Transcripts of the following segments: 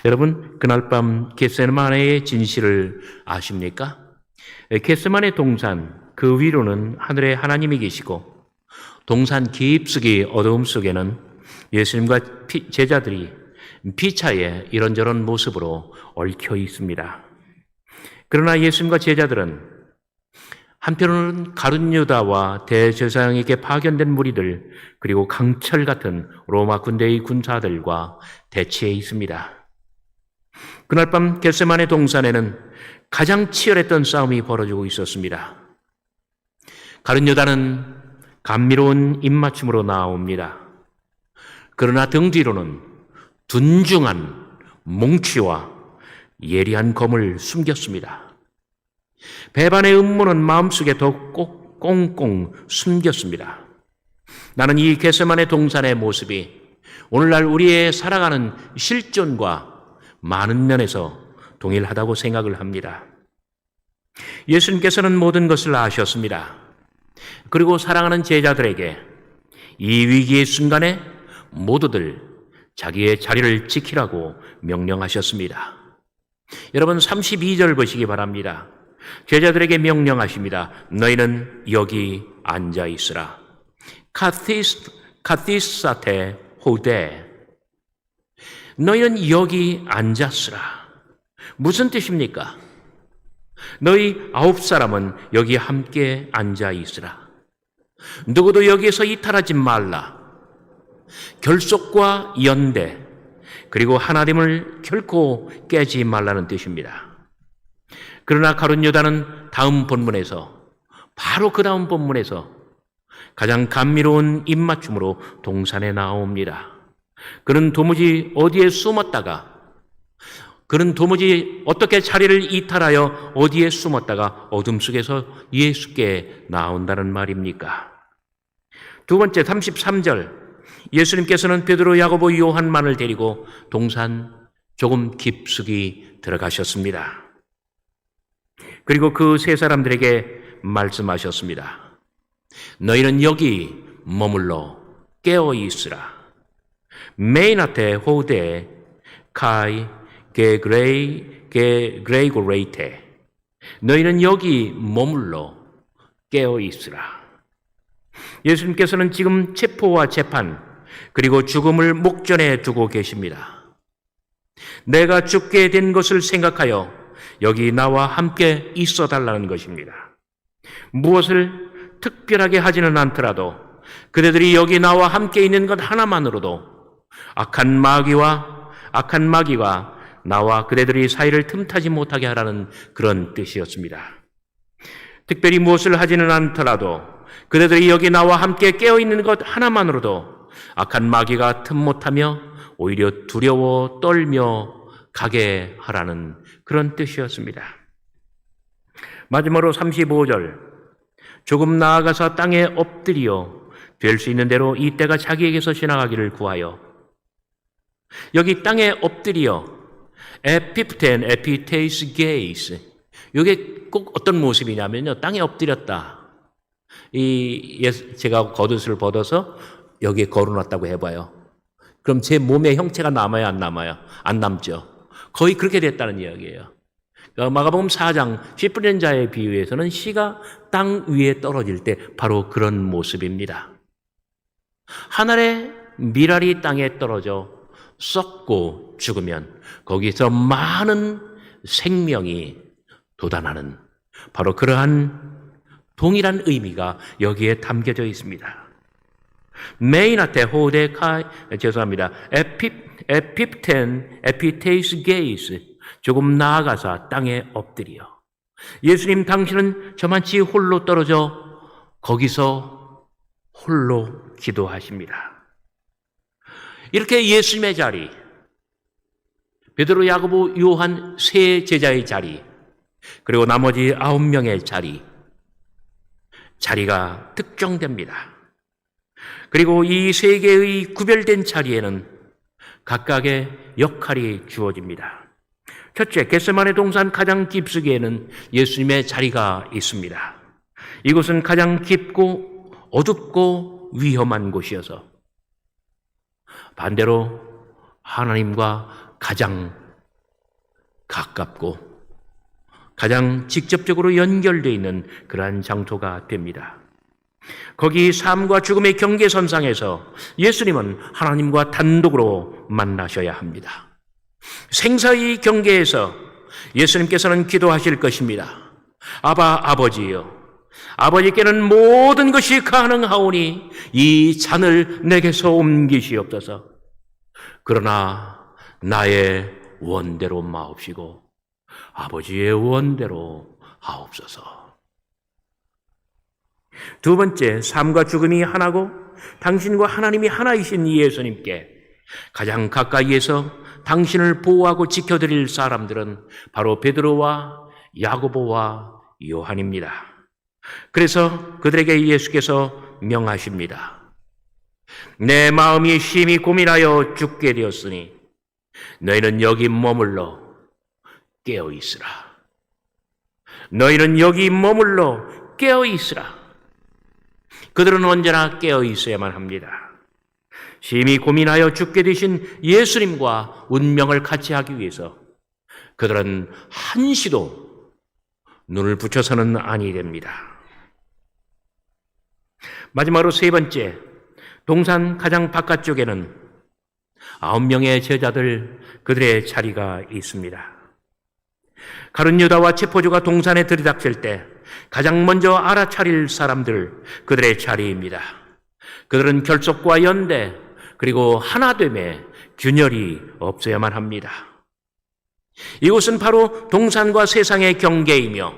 여러분, 그날 밤 겟세마네의 진실을 아십니까? 겟세마네 동산 그 위로는 하늘에 하나님이 계시고 동산 깊숙이 어두움 속에는 예수님과 제자들이 피차에 이런저런 모습으로 얽혀 있습니다. 그러나 예수님과 제자들은 한편으로는 가룟 유다와 대제사장에게 파견된 무리들 그리고 강철 같은 로마 군대의 군사들과 대치해 있습니다. 그날 밤 겟세마네 동산에는 가장 치열했던 싸움이 벌어지고 있었습니다. 가룟 유다는 감미로운 입맞춤으로 나옵니다. 그러나 등 뒤로는 둔중한 몽치와 예리한 검을 숨겼습니다. 배반의 음모는 마음속에 더 꽁꽁 숨겼습니다. 나는 이 겟세마네 동산의 모습이 오늘날 우리의 살아가는 실존과 많은 면에서 동일하다고 생각을 합니다. 예수님께서는 모든 것을 아셨습니다. 그리고 사랑하는 제자들에게 이 위기의 순간에 모두들 자기의 자리를 지키라고 명령하셨습니다. 여러분 32절 보시기 바랍니다. 제자들에게 명령하십니다. 너희는 여기 앉아 있으라. 카티사테 호데. 너희는 여기 앉았으라. 무슨 뜻입니까? 너희 9사람은 여기 함께 앉아 있으라. 누구도 여기에서 이탈하지 말라. 결속과 연대 그리고 하나님을 결코 깨지 말라는 뜻입니다. 그러나 가룟 유다는 다음 본문에서 바로 그 다음 본문에서 가장 감미로운 입맞춤으로 동산에 나옵니다. 그는 도무지 어디에 숨었다가 그는 도무지 어떻게 자리를 이탈하여 어디에 숨었다가 어둠 속에서 예수께 나온다는 말입니까? 두 번째 33절 예수님께서는 베드로, 야고보, 요한만을 데리고 동산 조금 깊숙이 들어가셨습니다. 그리고 그 세 사람들에게 말씀하셨습니다. 너희는 여기 머물러 깨어 있으라. 메이나테 호데 카이 게그레이고레이테. 너희는 여기 머물러 깨어 있으라. 예수님께서는 지금 체포와 재판 그리고 죽음을 목전에 두고 계십니다. 내가 죽게 된 것을 생각하여 여기 나와 함께 있어 달라는 것입니다. 무엇을 특별하게 하지는 않더라도 그대들이 여기 나와 함께 있는 것 하나만으로도 악한 마귀가 나와 그대들의 사이를 틈타지 못하게 하라는 그런 뜻이었습니다. 특별히 무엇을 하지는 않더라도 그대들이 여기 나와 함께 깨어있는 것 하나만으로도 악한 마귀가 틈 못하며 오히려 두려워 떨며 가게 하라는 그런 뜻이었습니다. 마지막으로 35절 조금 나아가서 땅에 엎드려 될 수 있는 대로 이 때가 자기에게서 지나가기를 구하여. 여기 땅에 엎드려 에피프텐 에피테이스 게이스, 이게 꼭 어떤 모습이냐면요, 땅에 엎드렸다. 제가 겉옷을 벗어서 여기에 걸어놨다고 해봐요. 그럼 제 몸의 형체가 남아요, 안 남아요? 안 남죠. 거의 그렇게 됐다는 이야기예요. 마가복음 4장 씨 뿌리는 자에 비유해서는 씨가 땅 위에 떨어질 때 바로 그런 모습입니다. 하늘의 밀알이 땅에 떨어져 썩고 죽으면 거기서 많은 생명이 돋아나는 바로 그러한 동일한 의미가 여기에 담겨져 있습니다. 메이나테 호데카이, 죄송합니다. 에피프텐 에피테이스 게이스, 조금 나아가서 땅에 엎드려. 예수님 당신은 저만치 홀로 떨어져 거기서 홀로 기도하십니다. 이렇게 예수님의 자리, 베드로, 야고보, 요한 세 제자의 자리, 그리고 나머지 9명의 자리가 특정됩니다. 그리고 이 세 개의 구별된 자리에는 각각의 역할이 주어집니다. 첫째, 겟세마네 동산 가장 깊숙이에는 예수님의 자리가 있습니다. 이곳은 가장 깊고 어둡고 위험한 곳이어서 반대로 하나님과 가장 가깝고 가장 직접적으로 연결되어 있는 그러한 장소가 됩니다. 거기 삶과 죽음의 경계선상에서 예수님은 하나님과 단독으로 만나셔야 합니다. 생사의 경계에서 예수님께서는 기도하실 것입니다. 아버지여, 아버지께는 모든 것이 가능하오니 이 잔을 내게서 옮기시옵소서. 그러나 나의 원대로 마옵시고 아버지의 원대로 하옵소서. 두 번째, 삶과 죽음이 하나고 당신과 하나님이 하나이신 예수님께 가장 가까이에서 당신을 보호하고 지켜드릴 사람들은 바로 베드로와 야고보와 요한입니다. 그래서 그들에게 예수께서 명하십니다. 내 마음이 심히 고민하여 죽게 되었으니 너희는 여기 머물러 깨어 있으라. 너희는 여기 머물러 깨어 있으라. 그들은 언제나 깨어 있어야만 합니다. 심히 고민하여 죽게 되신 예수님과 운명을 같이 하기 위해서 그들은 한시도 눈을 붙여서는 아니 됩니다. 마지막으로 세 번째, 동산 가장 바깥쪽에는 9명의 제자들, 그들의 자리가 있습니다. 가룟 유다와 체포주가 동산에 들이닥칠 때 가장 먼저 알아차릴 사람들, 그들의 자리입니다. 그들은 결속과 연대, 그리고 하나됨에 균열이 없어야만 합니다. 이곳은 바로 동산과 세상의 경계이며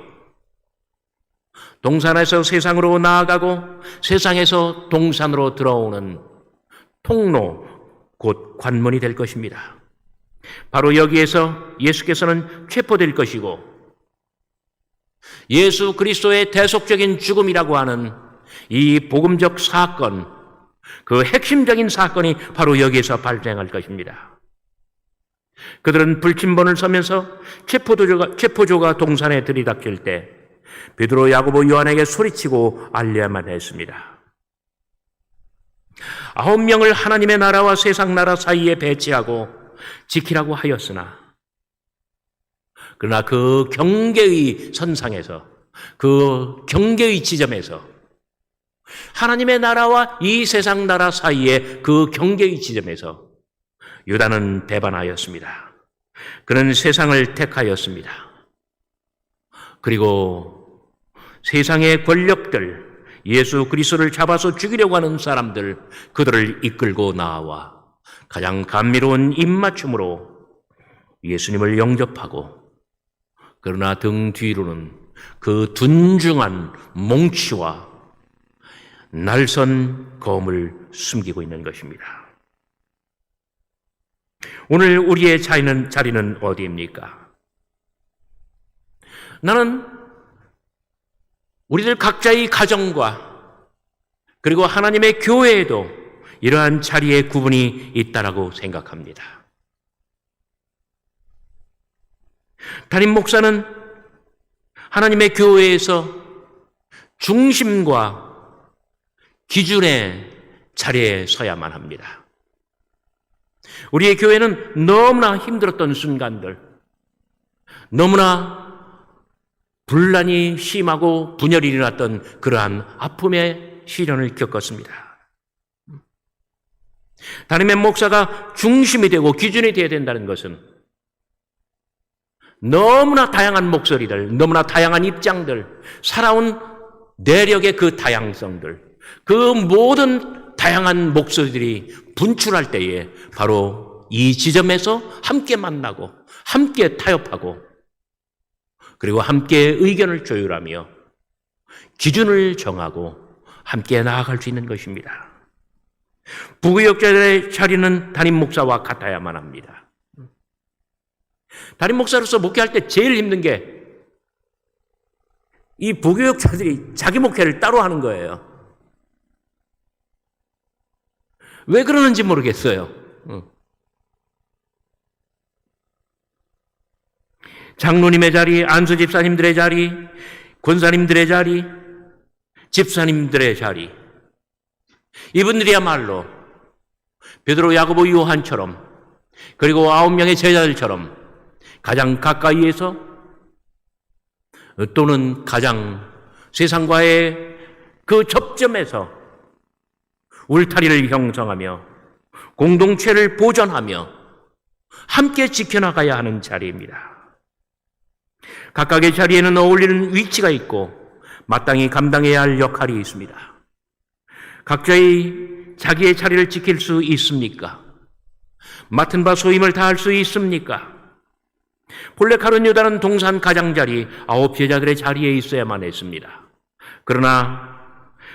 동산에서 세상으로 나아가고 세상에서 동산으로 들어오는 통로, 곧 관문이 될 것입니다. 바로 여기에서 예수께서는 체포될 것이고 예수 그리스도의 대속적인 죽음이라고 하는 이 복음적 사건, 그 핵심적인 사건이 바로 여기에서 발생할 것입니다. 그들은 불침번을 서면서 체포조가 동산에 들이닥칠 때 베드로, 야고보, 요한에게 소리치고 알려야만 했습니다. 9명을 하나님의 나라와 세상 나라 사이에 배치하고 지키라고 하였으나 그러나 그 경계의 선상에서, 그 경계의 지점에서 하나님의 나라와 이 세상 나라 사이에 그 경계의 지점에서 유다는 배반하였습니다. 그는 세상을 택하였습니다. 그리고 세상의 권력들, 예수 그리스도를 잡아서 죽이려고 하는 사람들, 그들을 이끌고 나와 가장 감미로운 입맞춤으로 예수님을 영접하고, 그러나 등 뒤로는 그 둔중한 몽치와 날선 검을 숨기고 있는 것입니다. 오늘 우리의 자리는 어디입니까? 나는 우리들 각자의 가정과 그리고 하나님의 교회에도 이러한 자리의 구분이 있다라고 생각합니다. 담임 목사는 하나님의 교회에서 중심과 기준의 자리에 서야만 합니다. 우리의 교회는 너무나 힘들었던 순간들, 너무나 분란이 심하고 분열이 일어났던 그러한 아픔의 시련을 겪었습니다. 담임의 목사가 중심이 되고 기준이 되어야 된다는 것은 너무나 다양한 목소리들, 너무나 다양한 입장들, 살아온 내력의 그 다양성들, 그 모든 다양한 목소리들이 분출할 때에 바로 이 지점에서 함께 만나고 함께 타협하고 그리고 함께 의견을 조율하며 기준을 정하고 함께 나아갈 수 있는 것입니다. 부교역자들의 자리는 담임 목사와 같아야만 합니다. 담임 목사로서 목회할 때 제일 힘든 게 이 부교역자들이 자기 목회를 따로 하는 거예요. 왜 그러는지 모르겠어요. 장로님의 자리, 안수 집사님들의 자리, 권사님들의 자리, 집사님들의 자리, 이분들이야말로 베드로, 야고보, 요한처럼 그리고 9명의 제자들처럼 가장 가까이에서 또는 가장 세상과의 그 접점에서 울타리를 형성하며 공동체를 보존하며 함께 지켜나가야 하는 자리입니다. 각각의 자리에는 어울리는 위치가 있고 마땅히 감당해야 할 역할이 있습니다. 각자의 자기의 자리를 지킬 수 있습니까? 맡은 바 소임을 다할 수 있습니까? 본래 가룟 유다는 동산 가장자리 9 제자들의 자리에 있어야만 했습니다. 그러나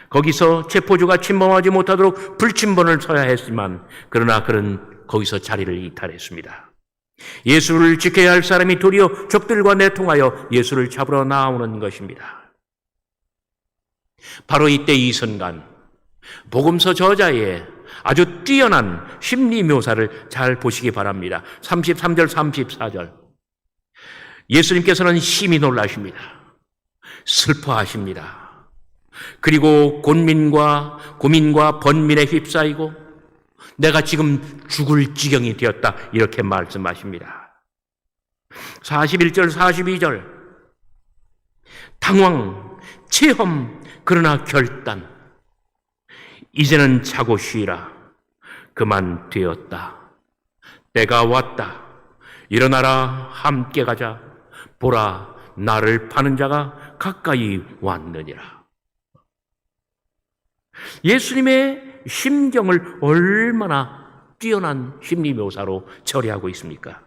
거기서 체포주가 침범하지 못하도록 불침번을 서야 했지만 그러나 그는 거기서 자리를 이탈했습니다. 예수를 지켜야 할 사람이 도리어 적들과 내통하여 예수를 잡으러 나오는 것입니다. 바로 이때 이 순간 복음서 저자의 아주 뛰어난 심리 묘사를 잘 보시기 바랍니다. 33절 34절 예수님께서는 심히 놀라십니다. 슬퍼하십니다. 그리고 고민과 번민에 휩싸이고 내가 지금 죽을 지경이 되었다 이렇게 말씀하십니다. 41절 42절 당황, 체험, 그러나 결단. 이제는 자고 쉬라. 그만 되었다. 때가 왔다. 일어나라 함께 가자. 보라 나를 파는 자가 가까이 왔느니라. 예수님의 심정을 얼마나 뛰어난 심리 묘사로 처리하고 있습니까?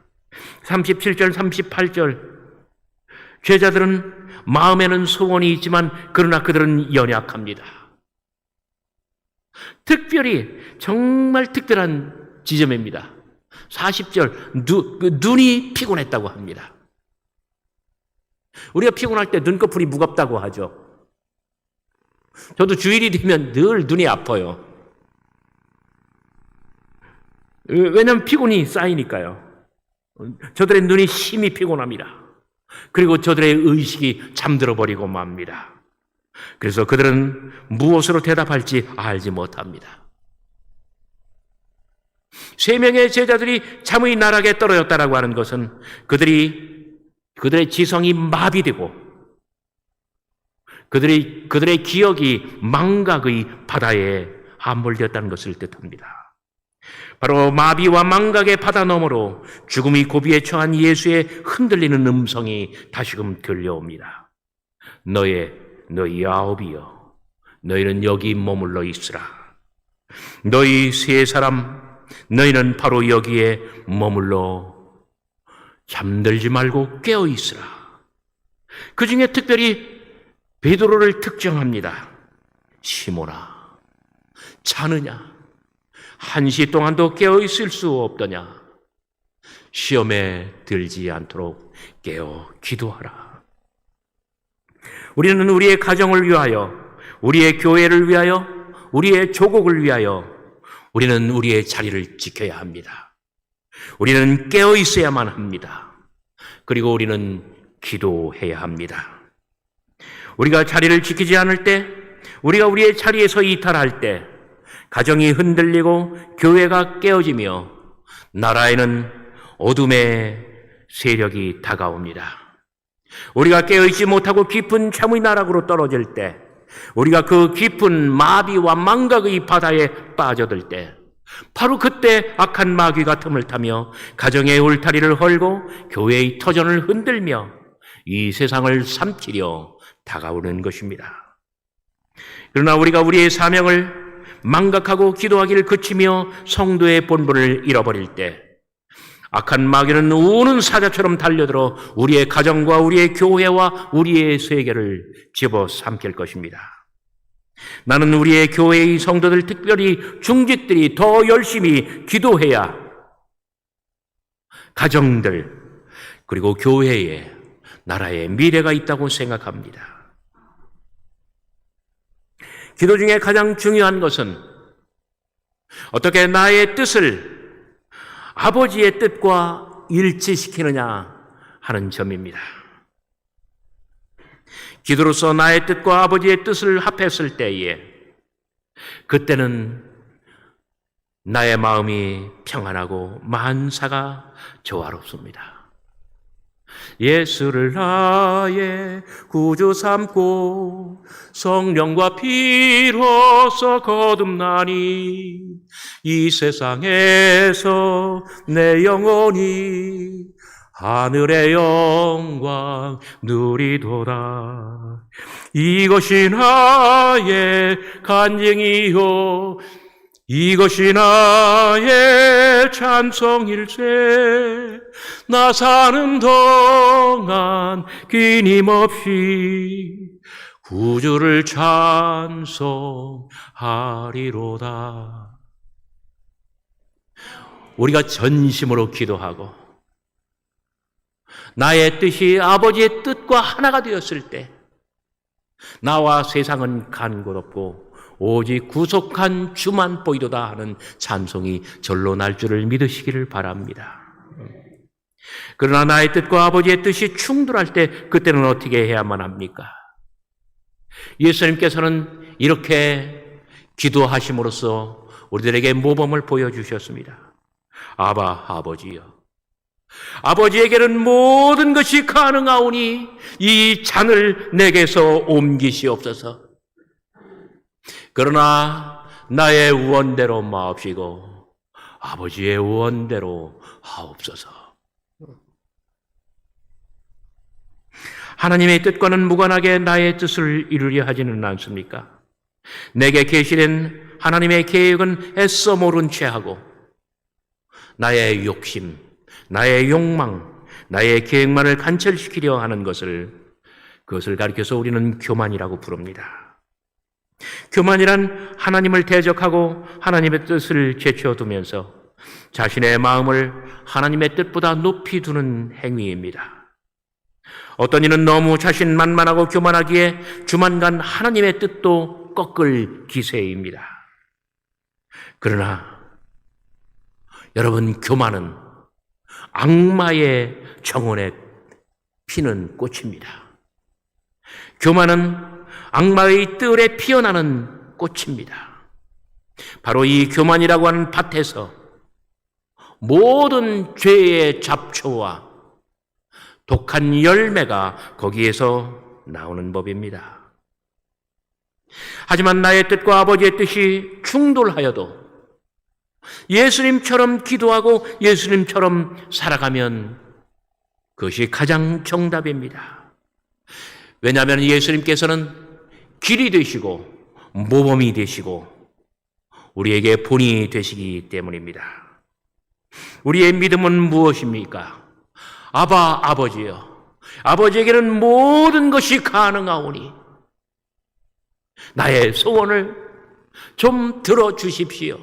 37절 38절 제자들은 마음에는 소원이 있지만 그러나 그들은 연약합니다. 특별히 정말 특별한 지점입니다. 40절 눈이 피곤했다고 합니다. 우리가 피곤할 때 눈꺼풀이 무겁다고 하죠. 저도 주일이 되면 늘 눈이 아파요. 왜냐하면 피곤이 쌓이니까요. 저들의 눈이 심히 피곤합니다. 그리고 저들의 의식이 잠들어 버리고 맙니다. 그래서 그들은 무엇으로 대답할지 알지 못합니다. 3명의 제자들이 잠의 나락에 떨어졌다라고 하는 것은 그들의 지성이 마비되고 그들의 기억이 망각의 바다에 함몰되었다는 것을 뜻합니다. 바로 마비와 망각의 바다 너머로 죽음의 고비에 처한 예수의 흔들리는 음성이 다시금 들려옵니다. 너희 9이여 너희는 여기 머물러 있으라. 너희 3사람 너희는 바로 여기에 머물러 잠들지 말고 깨어 있으라. 그 중에 특별히 베드로를 특정합니다. 시몬아 자느냐? 1시 동안도 깨어 있을 수 없더냐? 시험에 들지 않도록 깨어 기도하라. 우리는 우리의 가정을 위하여, 우리의 교회를 위하여, 우리의 조국을 위하여 우리는 우리의 자리를 지켜야 합니다. 우리는 깨어 있어야만 합니다. 그리고 우리는 기도해야 합니다. 우리가 자리를 지키지 않을 때, 우리가 우리의 자리에서 이탈할 때 가정이 흔들리고 교회가 깨어지며 나라에는 어둠의 세력이 다가옵니다. 우리가 깨어있지 못하고 깊은 잠의 나락으로 떨어질 때, 우리가 그 깊은 마비와 망각의 바다에 빠져들 때, 바로 그때 악한 마귀가 틈을 타며 가정의 울타리를 헐고 교회의 터전을 흔들며 이 세상을 삼키려 다가오는 것입니다. 그러나 우리가 우리의 사명을 망각하고 기도하기를 그치며 성도의 본분을 잃어버릴 때 악한 마귀는 우는 사자처럼 달려들어 우리의 가정과 우리의 교회와 우리의 세계를 집어삼킬 것입니다. 나는 우리의 교회의 성도들, 특별히 중직들이 더 열심히 기도해야 가정들 그리고 교회에 나라의 미래가 있다고 생각합니다. 기도 중에 가장 중요한 것은 어떻게 나의 뜻을 아버지의 뜻과 일치시키느냐 하는 점입니다. 기도로서 나의 뜻과 아버지의 뜻을 합했을 때에 그때는 나의 마음이 평안하고 만사가 조화롭습니다. 예수를 나의 구주 삼고 성령과 피로써 거듭나니 이 세상에서 내 영혼이 하늘의 영광 누리도다. 이것이 나의 간증이요 이것이 나의 찬송일세. 나 사는 동안 끊임없이 구주를 찬송하리로다. 우리가 전심으로 기도하고 나의 뜻이 아버지의 뜻과 하나가 되었을 때 나와 세상은 간 곳 없고 오직 구속한 주만 보이도다 하는 찬송이 절로 날 줄을 믿으시기를 바랍니다. 그러나 나의 뜻과 아버지의 뜻이 충돌할 때 그때는 어떻게 해야만 합니까? 예수님께서는 이렇게 기도하심으로써 우리들에게 모범을 보여주셨습니다. 아바 아버지여, 아버지에게는 모든 것이 가능하오니 이 잔을 내게서 옮기시옵소서. 그러나 나의 원대로 마옵시고 아버지의 원대로 하옵소서. 하나님의 뜻과는 무관하게 나의 뜻을 이루려 하지는 않습니까? 내게 계시된 하나님의 계획은 애써 모른 채 하고 나의 욕심, 나의 욕망, 나의 계획만을 관철시키려 하는 그것을 가리켜서 우리는 교만이라고 부릅니다. 교만이란 하나님을 대적하고 하나님의 뜻을 제쳐두면서 자신의 마음을 하나님의 뜻보다 높이 두는 행위입니다. 어떤 이는 너무 자신만만하고 교만하기에 주만간 하나님의 뜻도 꺾을 기세입니다. 그러나 여러분, 교만은 악마의 정원에 피는 꽃입니다. 교만은 악마의 뜰에 피어나는 꽃입니다. 바로 이 교만이라고 하는 밭에서 모든 죄의 잡초와 독한 열매가 거기에서 나오는 법입니다. 하지만 나의 뜻과 아버지의 뜻이 충돌하여도 예수님처럼 기도하고 예수님처럼 살아가면 그것이 가장 정답입니다. 왜냐하면 예수님께서는 길이 되시고 모범이 되시고 우리에게 본이 되시기 때문입니다. 우리의 믿음은 무엇입니까? 아바 아버지여, 아버지에게는 모든 것이 가능하오니 나의 소원을 좀 들어주십시오.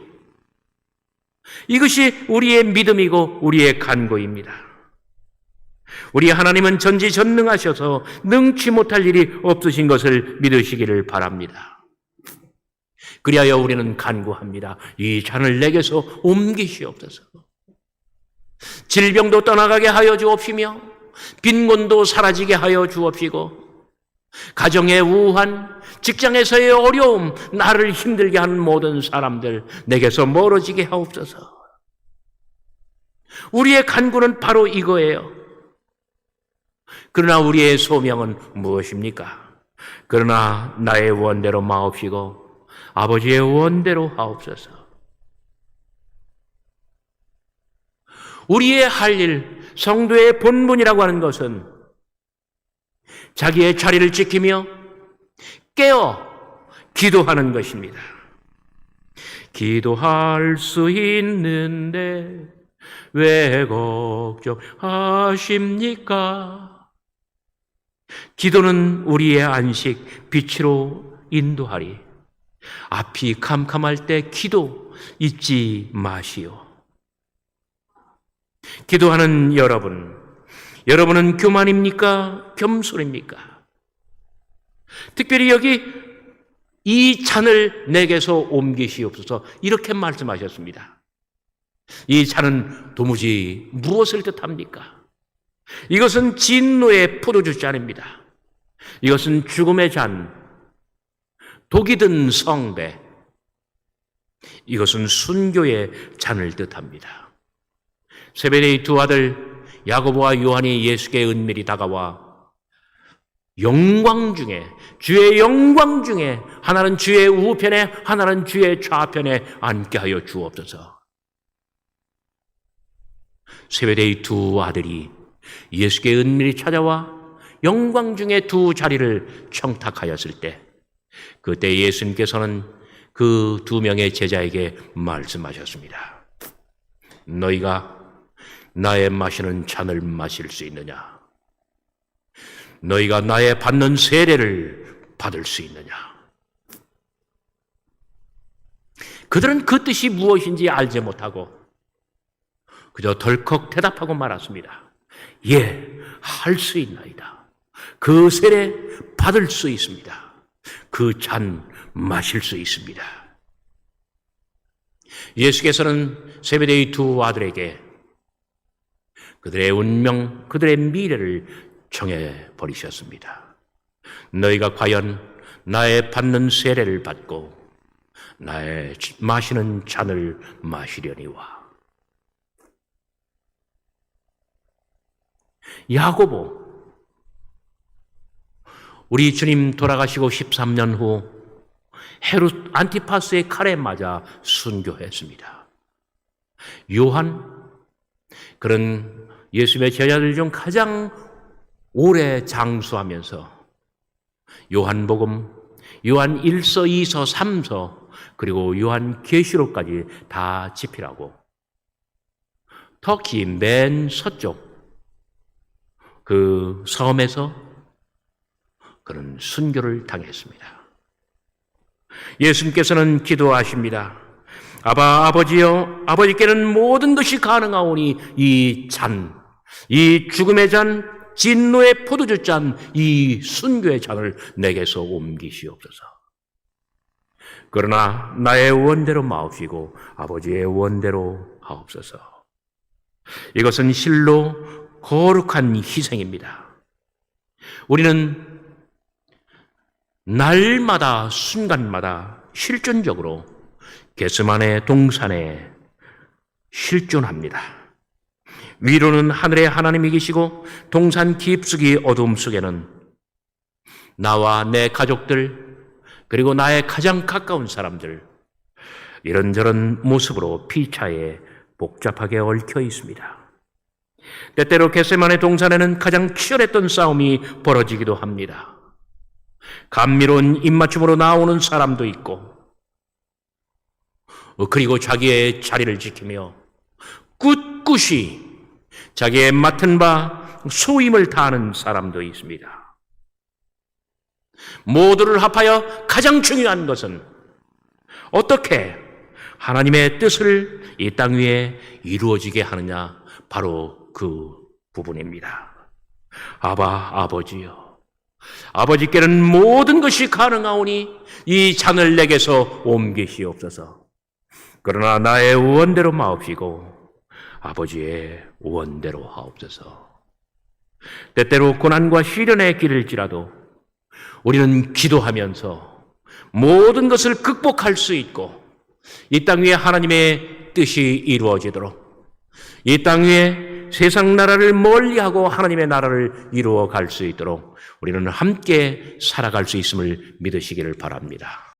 이것이 우리의 믿음이고 우리의 간구입니다. 우리 하나님은 전지전능하셔서 능치 못할 일이 없으신 것을 믿으시기를 바랍니다. 그리하여 우리는 간구합니다. 이 잔을 내게서 옮기시옵소서. 질병도 떠나가게 하여 주옵시며 빈곤도 사라지게 하여 주옵시고 가정의 우한, 직장에서의 어려움, 나를 힘들게 하는 모든 사람들 내게서 멀어지게 하옵소서. 우리의 간구는 바로 이거예요. 그러나 우리의 소명은 무엇입니까? 그러나 나의 원대로 마옵시고 아버지의 원대로 하옵소서. 우리의 할 일, 성도의 본분이라고 하는 것은 자기의 자리를 지키며 깨어 기도하는 것입니다. 기도할 수 있는데 왜 걱정하십니까? 기도는 우리의 안식, 빛으로 인도하리. 앞이 캄캄할 때 기도 잊지 마시오. 기도하는 여러분은 교만입니까? 겸손입니까? 특별히 여기 이 잔을 내게서 옮기시옵소서 이렇게 말씀하셨습니다. 이 잔은 도무지 무엇을 뜻합니까? 이것은 진노의 포도주 잔입니다. 이것은 죽음의 잔, 독이 든 성배, 이것은 순교의 잔을 뜻합니다. 세베대의 두 아들 야고보와 요한이 예수께 은밀히 다가와 영광 중에, 주의 영광 중에 하나는 주의 우편에 하나는 주의 좌편에 앉게 하여 주옵소서. 세베대의 두 아들이 예수께 은밀히 찾아와 영광 중에 두 자리를 청탁하였을 때, 그때 예수님께서는 그 두 명의 제자에게 말씀하셨습니다. 너희가 나의 마시는 잔을 마실 수 있느냐? 너희가 나의 받는 세례를 받을 수 있느냐? 그들은 그 뜻이 무엇인지 알지 못하고 그저 덜컥 대답하고 말았습니다. 예, 할 수 있나이다. 그 세례 받을 수 있습니다. 그 잔 마실 수 있습니다. 예수께서는 세베대의 두 아들에게 그들의 운명, 그들의 미래를 정해버리셨습니다. 너희가 과연 나의 받는 세례를 받고 나의 마시는 잔을 마시려니와. 야고보, 우리 주님 돌아가시고 13년 후 헤롯 안티파스의 칼에 맞아 순교했습니다. 요한, 그런 예수님의 제자들 중 가장 오래 장수하면서 요한복음, 요한 1서, 2서, 3서, 그리고 요한 계시록까지 다 집필하고 터키 맨 서쪽 그 섬에서 그런 순교를 당했습니다. 예수님께서는 기도하십니다. 아버지여, 아버지께는 모든 것이 가능하오니 이 잔, 이 죽음의 잔, 진노의 포도주 잔, 이 순교의 잔을 내게서 옮기시옵소서. 그러나 나의 원대로 마옵시고 아버지의 원대로 하옵소서. 이것은 실로 거룩한 희생입니다. 우리는 날마다 순간마다 실존적으로 겟세마네 동산에 실존합니다. 위로는 하늘에 하나님이 계시고 동산 깊숙이 어둠 속에는 나와 내 가족들, 그리고 나의 가장 가까운 사람들, 이런저런 모습으로 피차에 복잡하게 얽혀 있습니다. 때때로 겟세마네 동산에는 가장 치열했던 싸움이 벌어지기도 합니다. 감미로운 입맞춤으로 나오는 사람도 있고, 그리고 자기의 자리를 지키며 꿋꿋이 자기의 맡은 바 소임을 다하는 사람도 있습니다. 모두를 합하여 가장 중요한 것은 어떻게 하나님의 뜻을 이 땅 위에 이루어지게 하느냐, 바로 그 부분입니다. 아버지여, 아버지께는 모든 것이 가능하오니 이 잔을 내게서 옮기시옵소서. 그러나 나의 원대로 마옵시고 아버지의 원대로 하옵소서. 때때로 고난과 시련의 길일지라도 우리는 기도하면서 모든 것을 극복할 수 있고 이 땅 위에 하나님의 뜻이 이루어지도록, 이 땅 위에 세상 나라를 멀리하고 하나님의 나라를 이루어 갈 수 있도록 우리는 함께 살아갈 수 있음을 믿으시기를 바랍니다.